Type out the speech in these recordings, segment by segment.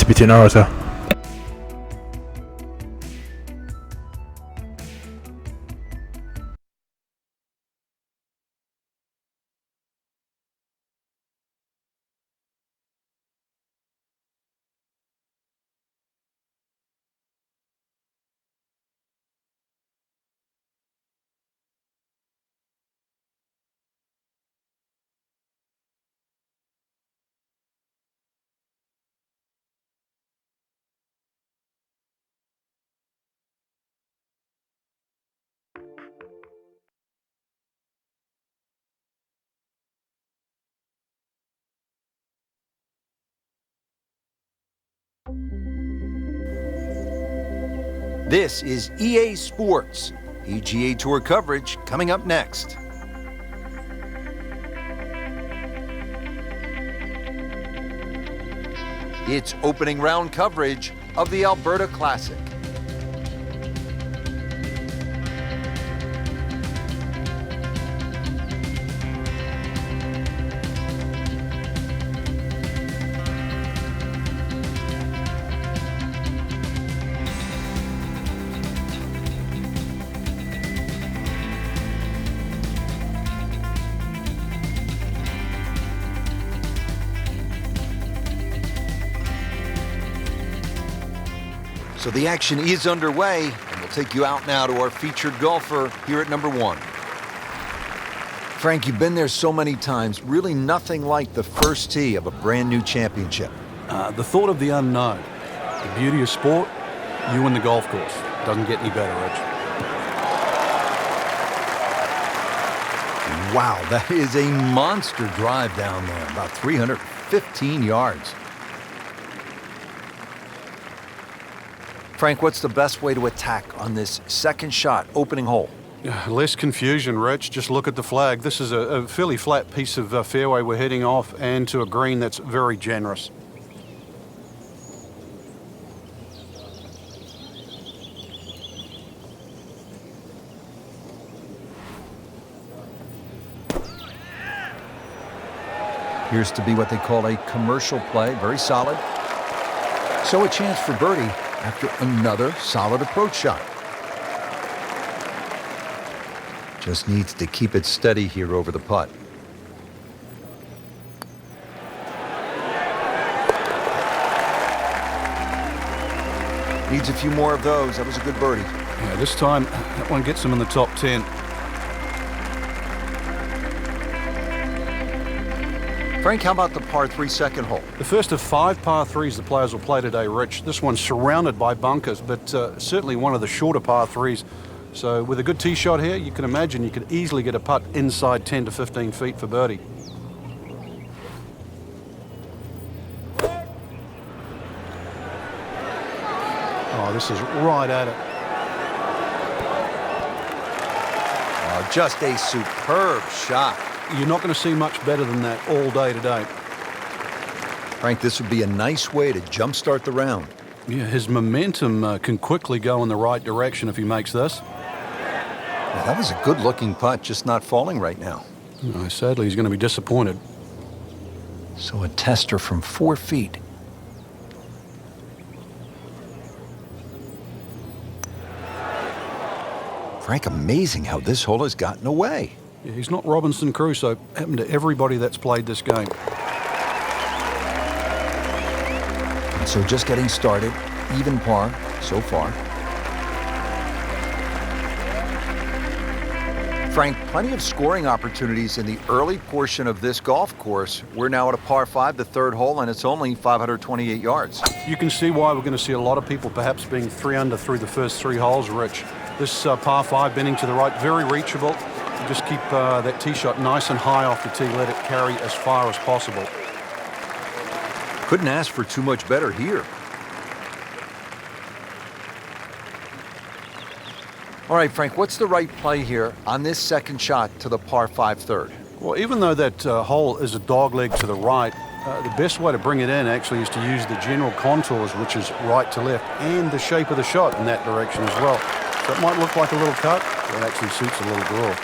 اسمتي نارتا. This is EA Sports. PGA Tour coverage coming up next. It's opening round coverage of the Alberta Classic. So the action is underway, and we'll take you out now to our featured golfer here at number 1. Frank, you've been there so many times. Really nothing like the first tee of a brand new championship. The thought of the unknown, the beauty of sport, you and the golf course. Doesn't get any better, Rich. Wow, that is a monster drive down there, about 315 yards. Frank, what's the best way to attack on this second shot, opening hole? Less confusion, Rich. Just look at the flag. This is a fairly flat piece of fairway we're heading off, and to a green that's very generous. Appears to be what they call a commercial play, very solid. So a chance for birdie after another solid approach shot. Just needs to keep it steady here over the putt. Needs a few more of those. That was a good birdie. Yeah, this time that one gets him in the top 10. Frank, how about the par 3 second hole? The first of 5 par 3s the players will play today, Rich. This one's surrounded by bunkers, but certainly one of the shorter par 3s. So with a good tee shot here, you can imagine you could easily get a putt inside 10 to 15 feet for birdie. Oh, this is right at it. Oh, just a superb shot. You're not going to see much better than that all day today. Frank, this would be a nice way to jumpstart the round. Yeah, his momentum can quickly go in the right direction if he makes this. Yeah, that was a good-looking putt, just not falling right now. No, sadly, he's going to be disappointed. So a tester from 4 feet. Frank, amazing how this hole has gotten away. Yeah, he's not Robinson Crusoe. Happened to everybody that's played this game. And so just getting started, even par so far. Frank, plenty of scoring opportunities in the early portion of this golf course. We're now at a par 5, the third hole, and it's only 528 yards. You can see why we're going to see a lot of people perhaps being 3 under through the first 3 holes, Rich. This par 5 bending to the right, very reachable. Just keep that tee shot nice and high off the tee. Let it carry as far as possible. Couldn't ask for too much better here. All right, Frank, what's the right play here on this second shot to the par 5 third? Well, even though that hole is a dogleg to the right, the best way to bring it in actually is to use the general contours, which is right to left, and the shape of the shot in that direction as well. So it might look like a little cut, but it actually suits a little draw.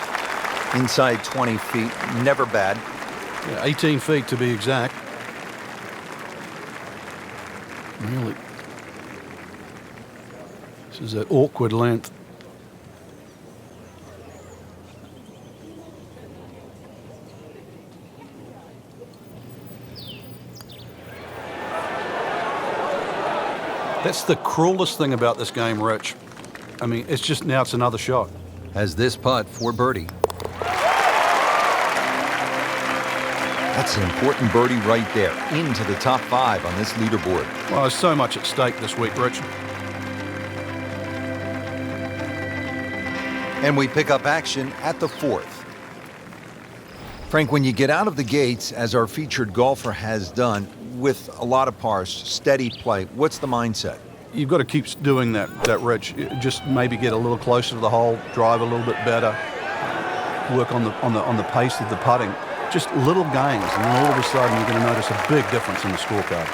Inside 20 feet, never bad. Yeah, 18 feet to be exact. Really. This is an awkward length. That's the cruelest thing about this game, Rich. I mean, it's just now it's another shot. Has this putt for birdie. That's an important birdie right there, into the top 5 on this leaderboard. Well, there's so much at stake this week, Rich. And we pick up action at the 4th. Frank, when you get out of the gates, as our featured golfer has done, with a lot of pars, steady play, what's the mindset? You've got to keep doing that, Rich. Just maybe get a little closer to the hole, drive a little bit better, work on the pace of the putting. Just little gains, and then all of a sudden you're going to notice a big difference in the scorecard.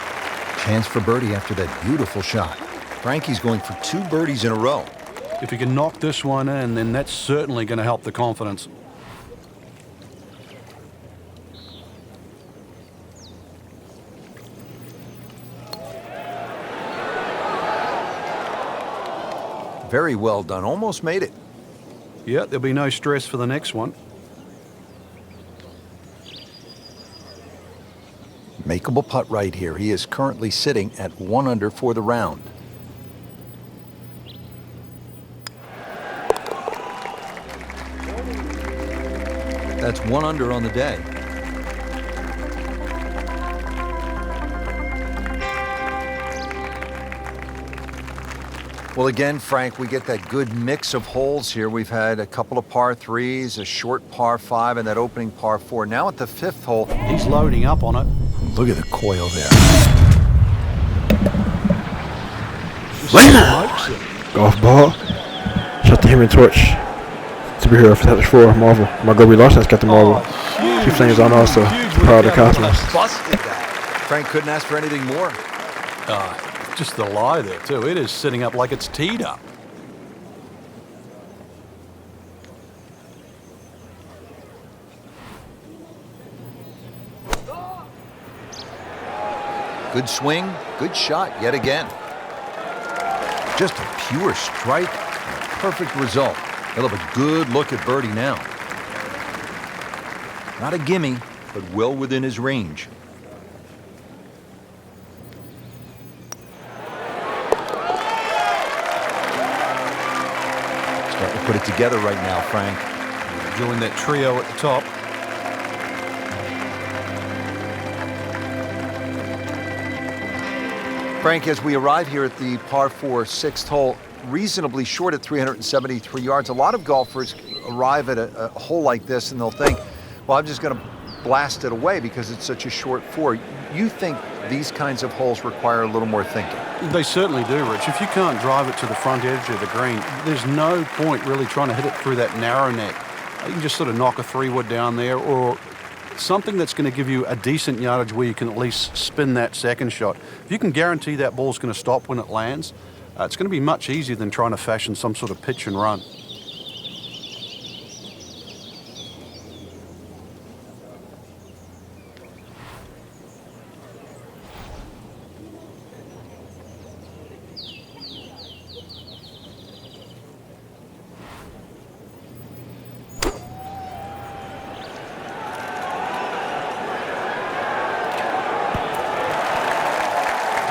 Chance for birdie after that beautiful shot. Frankie's going for 2 birdies in a row. If he can knock this one in, then that's certainly going to help the confidence. Very well done. Almost made it. Yeah, there'll be no stress for the next one. Makeable putt right here. He is currently sitting at 1 under for the round. That's 1 under on the day. Well, again, Frank, we get that good mix of holes here. We've had a couple of par 3s, a short par 5, and that opening par 4. Now at the 5th hole, He's loading up on it. look at the coil there. Winner! Golf ball. Shot the Human Torch. Superhero for Fantastic Four. Marvel. Margot Robbie Larson's got the Marvel. Two flames on also. Proud of the Cosmos. Busted that. Frank couldn't ask for anything more. Just the lie there, too. It is sitting up like it's teed up. Good swing, good shot yet again. Just a pure strike, and a perfect result. He'll have a good look at birdie now. Not a gimme, but well within his range. Starting to put it together right now, Frank. Enjoying that trio at the top. Frank, as we arrive here at the par 4 6th hole, reasonably short at 373 yards, a lot of golfers arrive at a hole like this and they'll think, well, I'm just going to blast it away because it's such a short 4. You think these kinds of holes require a little more thinking? They certainly do, Rich. If you can't drive it to the front edge of the green, there's no point really trying to hit it through that narrow neck. You can just sort of knock a 3-wood down there, or something that's going to give you a decent yardage where you can at least spin that second shot. If you can guarantee that ball's going to stop when it lands, it's going to be much easier than trying to fashion some sort of pitch and run.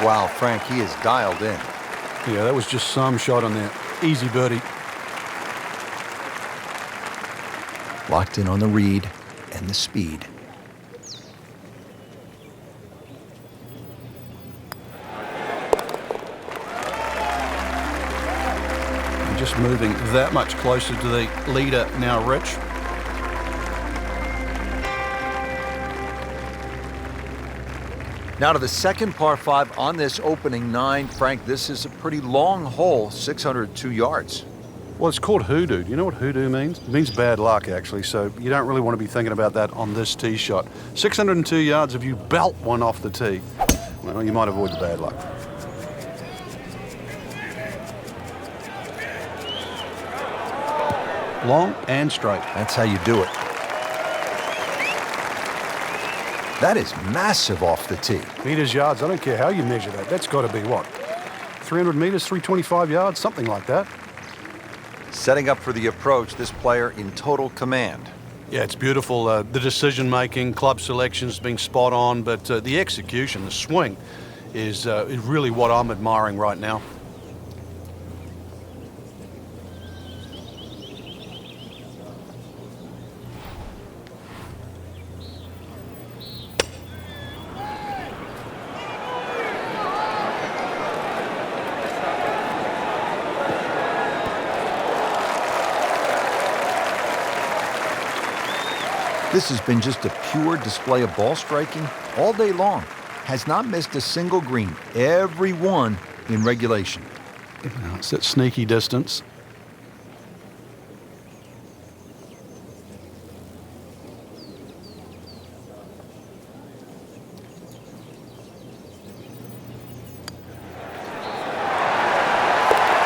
Wow, Frank, he is dialed in. Yeah, that was just some shot on there. Easy birdie. Locked in on the read and the speed. And just moving that much closer to the leader now, Rich. Now to the second par 5 on this opening 9. Frank, this is a pretty long hole, 602 yards. Well, it's called hoodoo. Do you know what hoodoo means? It means bad luck, actually, so you don't really want to be thinking about that on this tee shot. 602 yards, if you belt one off the tee, well, you might avoid the bad luck. Long and straight. That's how you do it. That is massive off the tee. Meters, yards, I don't care how you measure that. That's got to be what? 300 meters, 325 yards, something like that. Setting up for the approach, this player in total command. Yeah, it's beautiful. The decision-making, club selection's been spot on, but the execution, the swing, is really what I'm admiring right now. This has been just a pure display of ball striking all day long. Has not missed a single green, every one in regulation. Now, it's that sneaky distance.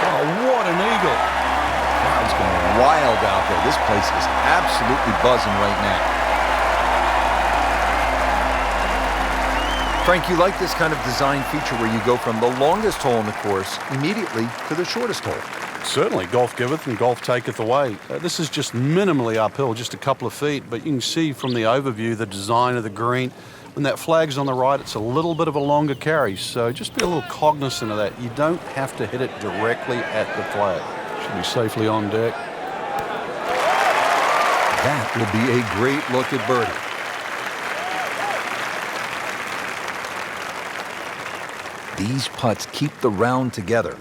Oh, what an eagle. Crowd's going wild out there. This place is absolutely buzzing right now. Frank, you like this kind of design feature where you go from the longest hole in the course immediately to the shortest hole. Certainly, golf giveth and golf taketh away. This is just minimally uphill, just a couple of feet, but you can see from the overview the design of the green. When that flag's on the right, it's a little bit of a longer carry, so just be a little cognizant of that. You don't have to hit it directly at the flag. Should be safely on deck. That will be a great look at birdie. These putts keep the round together.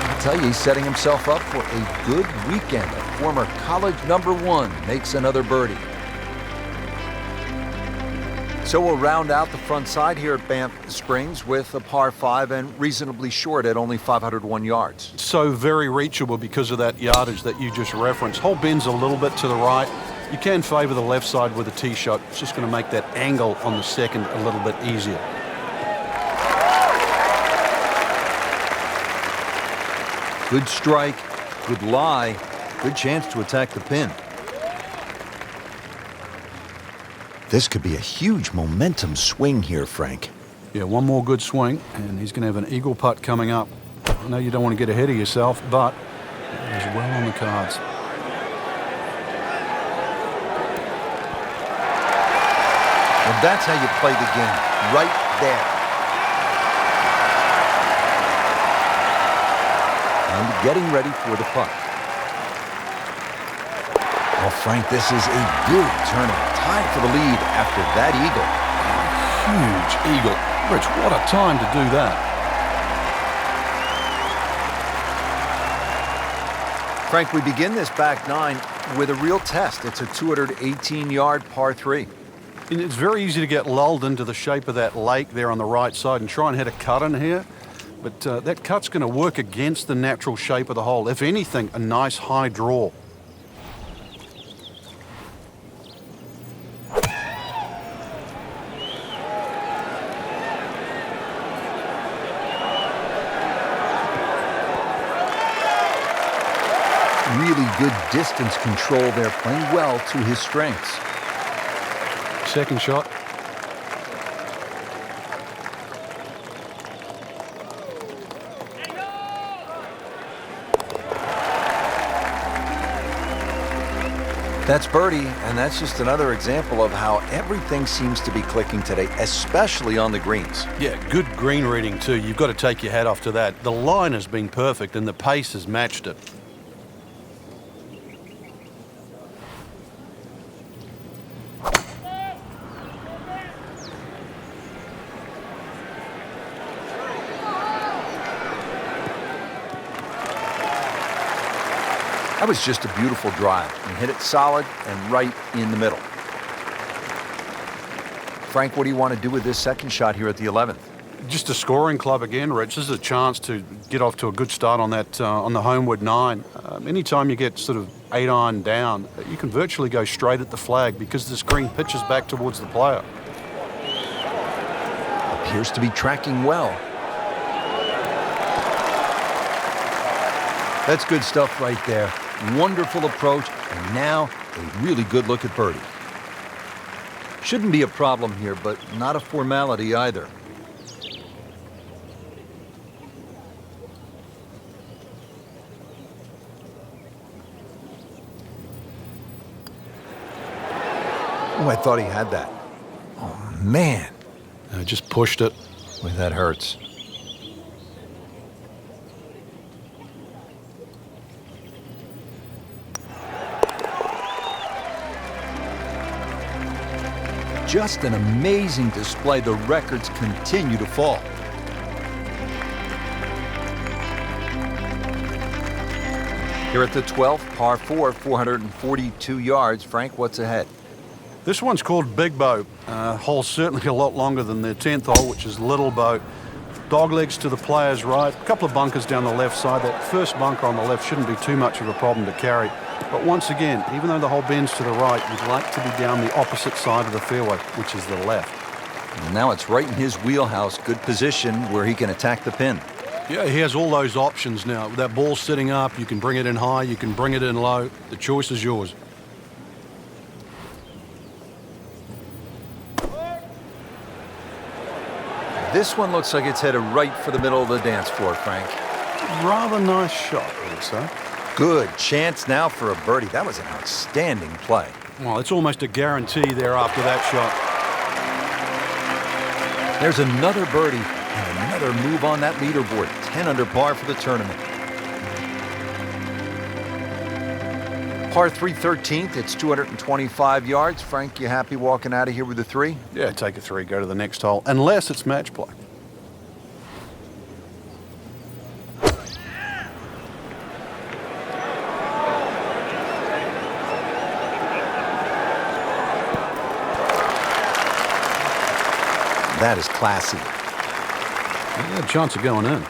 I tell you, he's setting himself up for a good weekend. A former college #1 makes another birdie. So we'll round out the front side here at Banff Springs with a par 5 and reasonably short at only 501 yards. So very reachable because of that yardage that you just referenced. Hole bends a little bit to the right. You can favor the left side with a tee shot. It's just going to make that angle on the second a little bit easier. Good strike, good lie, good chance to attack the pin. This could be a huge momentum swing here, Frank. Yeah, one more good swing, and he's going to have an eagle putt coming up. I know you don't want to get ahead of yourself, but it was well on the cards. Well, that's how you play the game, right there. And getting ready for the putt. Well, Frank, this is a big tournament. Tied for the lead after that eagle. Huge eagle. Rich, what a time to do that. Frank, we begin this back nine with a real test. It's a 218-yard par 3. And it's very easy to get lulled into the shape of that lake there on the right side and try and hit a cut in here. But that cut's going to work against the natural shape of the hole. If anything, a nice high draw. Really good distance control there, playing well to his strengths. Second shot. That's birdie, and that's just another example of how everything seems to be clicking today, especially on the greens. Yeah, good green reading too. You've got to take your hat off to that. The line has been perfect and the pace has matched it. That was just a beautiful drive. And hit it solid and right in the middle. Frank, what do you want to do with this second shot here at the 11th? Just a scoring club again, Rich. This is a chance to get off to a good start on that on the homeward 9. Anytime you get sort of 8-iron down, you can virtually go straight at the flag because this green pitches back towards the player. Appears to be tracking well. That's good stuff right there. Wonderful approach, and now a really good look at birdie. Shouldn't be a problem here, but not a formality either. Oh, I thought he had that. Oh, man. Just pushed it. Boy, that hurts. Just an amazing display. The records continue to fall. Here at the 12th, par 4, 442 yards. Frank, what's ahead? This one's called Big Boat. Hole's certainly a lot longer than the 10th hole, which is Little Boat. Doglegs to the player's right. A couple of bunkers down the left side. That first bunker on the left shouldn't be too much of a problem to carry. But once again, even though the hole bends to the right, you'd like to be down the opposite side of the fairway, which is the left. And now it's right in his wheelhouse. Good position where he can attack the pin. Yeah, he has all those options now. With that ball sitting up, you can bring it in high, you can bring it in low. The choice is yours. This one looks like it's headed right for the middle of the dance floor, Frank. Rather nice shot, I would say. Good chance now for a birdie. That was an outstanding play. Well, it's almost a guarantee there after that shot. There's another birdie and another move on that leaderboard. 10 under par for the tournament. Par 3 13th, it's 225 yards. Frank, you happy walking out of here with a 3? Yeah, take a 3, go to the next hole, unless it's match play. That is classy. Yeah, chance of going in.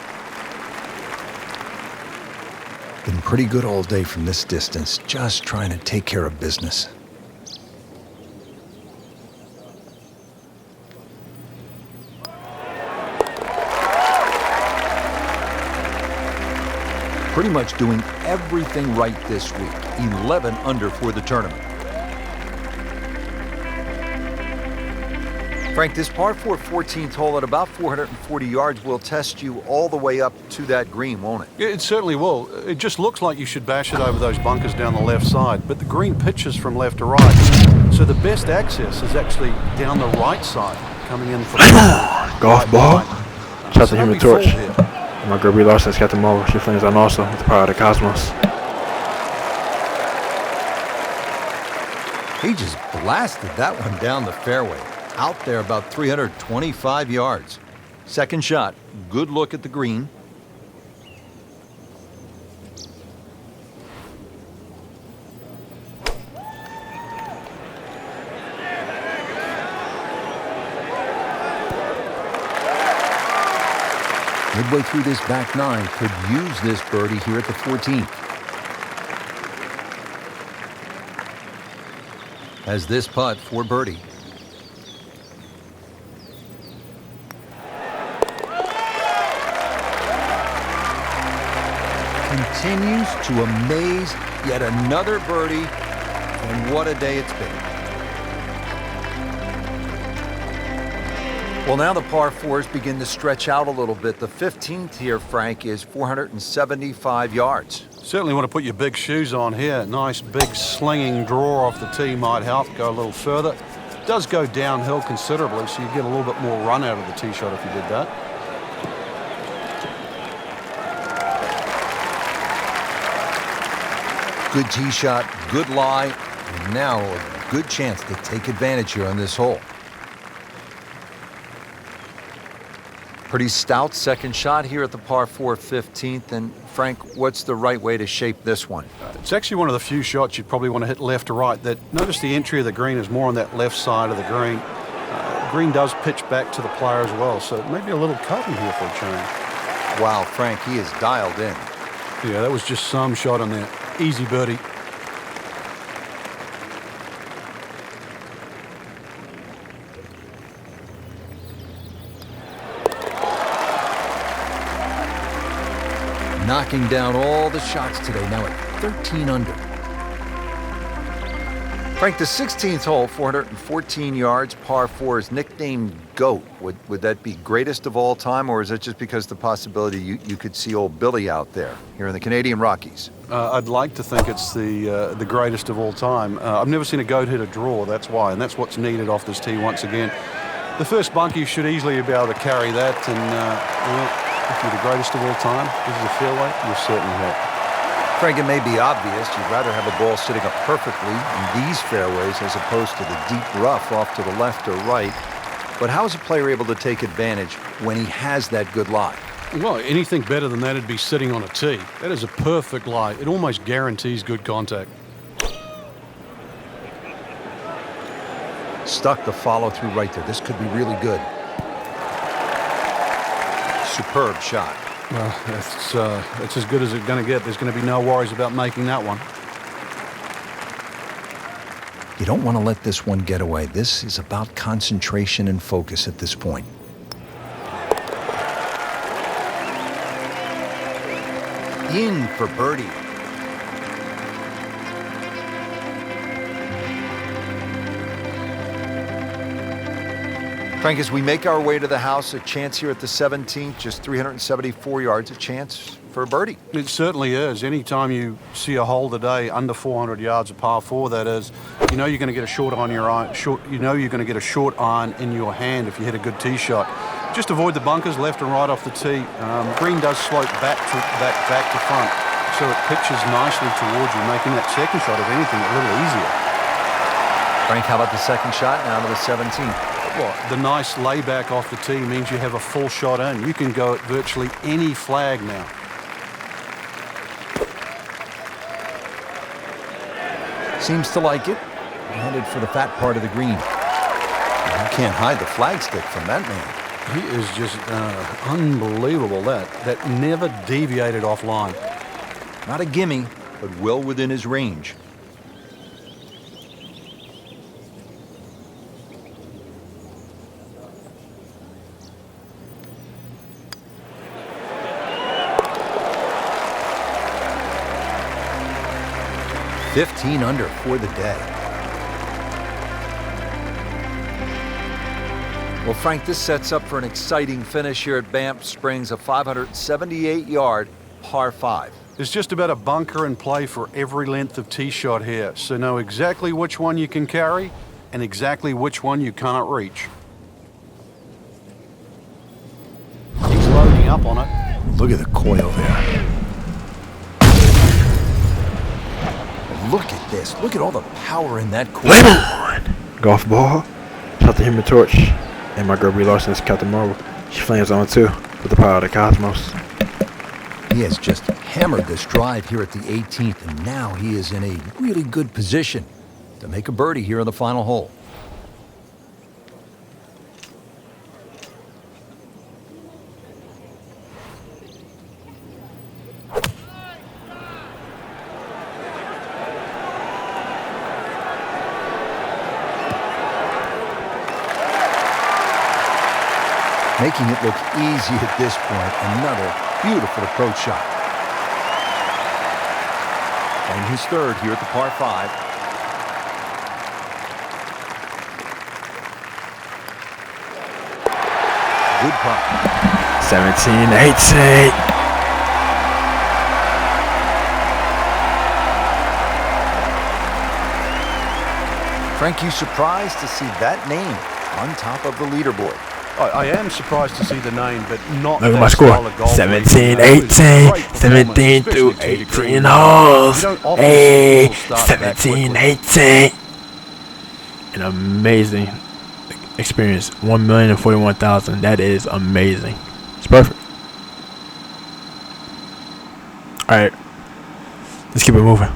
Been pretty good all day from this distance, just trying to take care of business. Pretty much doing everything right this week. 11 under for the tournament. Frank, this par 4 14th hole at about 440 yards will test you all the way up to that green, won't it? Yeah, it certainly will. It just looks like you should bash it over those bunkers down the left side, but the green pitches from left to right. So the best access is actually down the right side, coming in from Golf ball. Shout out to So Human don't be Torch. fooled here. My girl Brie Larson's got them over. She flames on also with the power of the cosmos. He just blasted that one down the fairway. Out there about 325 yards. Second shot, good look at the green. Midway through this back nine, could use this birdie here at the 14th. As this putt for birdie. Continues to amaze. Yet another birdie, and what a day it's been. Well, now the par 4s begin to stretch out a little bit. The 15th here, Frank, is 475 yards. Certainly want to put your big shoes on here. Nice big slinging draw off the tee might help go a little further. It does go downhill considerably, so you get a little bit more run out of the tee shot if you did that. Good tee shot, good lie, and now a good chance to take advantage here on this hole. Pretty stout second shot here at the par 4 15th. And Frank, what's the right way to shape this one? It's actually one of the few shots you'd probably want to hit left to right. Notice the entry of the green is more on that left side of the green. Green does pitch back to the player as well, so maybe a little cut in here for a change. Wow, Frank, he is dialed in. Yeah, that was just some shot on there. Easy birdie. knocking down all the shots today, now at 13 under. Frank, the 16th hole, 414 yards, par 4, is nicknamed GOAT. Would that be greatest of all time, or is it just because the possibility you could see old Billy out there here in the Canadian Rockies? I'd like to think it's the greatest of all time. I've never seen a GOAT hit a draw, that's why, and that's what's needed off this tee once again. The first bunkie should easily be able to carry that, and if you're the greatest of all time, this is a fairway, you're certainly hit. Frank, it may be obvious you'd rather have a ball sitting up perfectly in these fairways as opposed to the deep rough off to the left or right. But how is a player able to take advantage when he has that good lie? Well, anything better than that would be sitting on a tee. That is a perfect lie. It almost guarantees good contact. Stuck the follow through right there. This could be really good. Superb shot. Well, it's as good as it's going to get. There's going to be no worries about making that one. You don't want to let this one get away. This is about concentration and focus at this point. In for birdie. Frank, as we make our way to the house, a chance here at the 17th, just 374 yards, a chance for a birdie. It certainly is. Anytime you see a hole today under 400 yards of par 4, that is, you know you're going to get a short on your iron. You know you're going to get a short iron in your hand if you hit a good tee shot. Just avoid the bunkers left and right off the tee. Green does slope back to front, so it pitches nicely towards you, making that second shot, if anything, a little easier. Frank, how about the second shot now to the 17th? Well, the nice layback off the tee means you have a full shot in. You can go at virtually any flag now. Seems to like it. Headed for the fat part of the green. You can't hide the flagstick from that man. He is just unbelievable. That never deviated off line. Not a gimme, but well within his range. $15 under for the day. Well, Frank, this sets up for an exciting finish here at Banff Springs, a 578-yard par 5. There's just about a bunker in play for every length of tee shot here, so know exactly which one you can carry and exactly which one you cannot reach. He's loading up on it. Look at the coil there. Look at this. Look at all the power in that coil. Golf ball. Shot the Human Torch. And my girl Brie Larson is Captain Marvel. She flames on too with the power of the cosmos. He has just hammered this drive here at the 18th, and now he is in a really good position to make a birdie here on the final hole. Making it look easy at this point. Another beautiful approach shot. And his third here at the par 5. Good putt. 17, 18. Frank, you surprised to see that name on top of the leaderboard? I am surprised to see the name, but not Look at that my score. style of golf. 17, It was a 18. great performance, 17 through especially 18 degree. holes. You don't often Hey, see people start that 17, quickly. 18. An amazing experience. 1,041,000. That is amazing. It's perfect. All right. Let's keep it moving.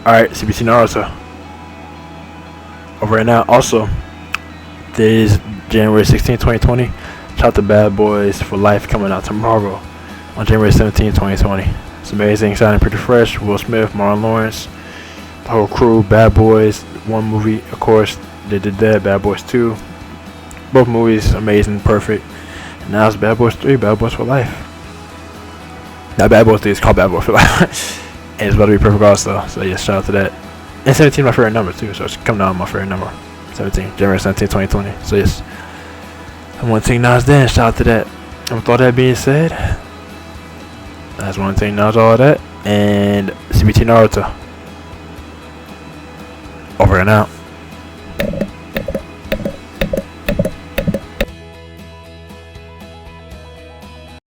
Alright, CBT Naruto. Over and out. Also, this January 16, 2020. Shout out to Bad Boys for Life coming out tomorrow on January 17, 2020. It's amazing, sounding pretty fresh. Will Smith, Marlon Lawrence, the whole crew, Bad Boys. One movie, of course, they did that. Bad Boys 2. Both movies, amazing, perfect. And now it's Bad Boys 3, Bad Boys for Life. Now Bad Boys 3 is called Bad Boys for Life. And it's about to be perfect also. So yeah, shout out to that. And 17 my favorite number too, so it's coming down my favorite number. 17, January 17, 2020. So yes. And one thing Nas then, shout out to that. And with all that being said, that's one thing Nas all that. And CBT Naruto. Over and out.